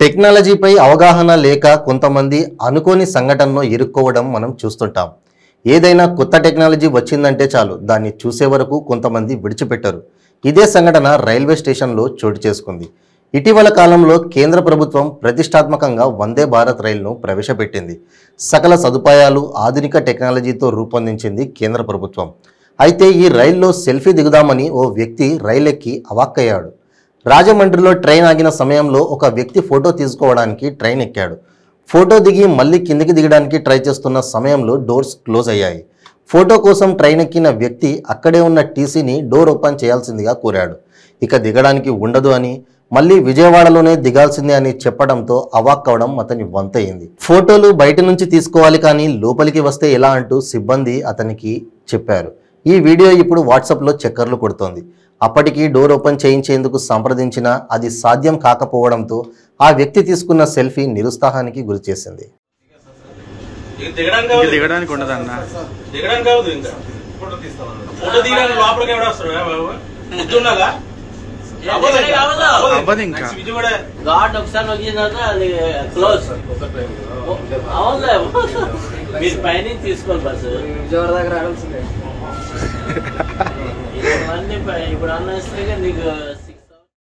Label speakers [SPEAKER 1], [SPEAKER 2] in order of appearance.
[SPEAKER 1] టెక్నాలజీపై అవగాహన లేక కొంతమంది అనుకోని సంఘటనలో ఇరుక్కోవడం మనం చూస్తుంటాం. ఏదైనా కొత్త టెక్నాలజీ వచ్చిందంటే చాలు దాన్ని చూసే వరకు కొంతమంది విడిచిపెట్టరు. ఇదే సంఘటన రైల్వే స్టేషన్లో చోటు చేసుకుంది. ఇటీవల కాలంలో కేంద్ర ప్రభుత్వం ప్రతిష్టాత్మకంగా వందే భారత్ రైలును ప్రవేశపెట్టింది. సకల సదుపాయాలు ఆధునిక టెక్నాలజీతో రూపొందించింది కేంద్ర ప్రభుత్వం. అయితే ఈ రైల్లో సెల్ఫీ దిగుదామని ఓ వ్యక్తి రైలెక్కి అవాక్కయ్యాడు. రాజమండ్రిలో ట్రైన్ ఆగిన సమయంలో ఒక వ్యక్తి ఫోటో తీసుకోవడానికి ట్రైన్ ఎక్కాడు. ఫోటో దిగి మళ్ళీ కిందికి దిగడానికి ట్రై చేస్తున్న సమయంలో డోర్స్ క్లోజ్ అయ్యాయి. ఫోటో కోసం ట్రైన్ ఎక్కిన వ్యక్తి అక్కడే ఉన్న టీసీని డోర్ ఓపెన్ చేయాల్సిందిగా కోరాడు. ఇక దిగడానికి ఉండదు అని, మళ్ళీ విజయవాడలోనే దిగాల్సిందే అని చెప్పడంతో అవాక్కవడం అతని వంతయింది. ఫోటోలు బయట నుంచి తీసుకోవాలి కానీ లోపలికి వస్తే ఎలా అంటూ సిబ్బంది అతనికి చెప్పారు. ఈ వీడియో ఇప్పుడు వాట్సాప్లో చక్కర్లు కొడుతోంది. అప్పటికి డోర్ ఓపెన్ చేయించేందుకు సంప్రదించినా అది సాధ్యం కాకపోవడంతో ఆ వ్యక్తి తీసుకున్న సెల్ఫీ నిరుత్సాహానికి గురిచేసింది.
[SPEAKER 2] ఇప్పుడు అన్న నీకు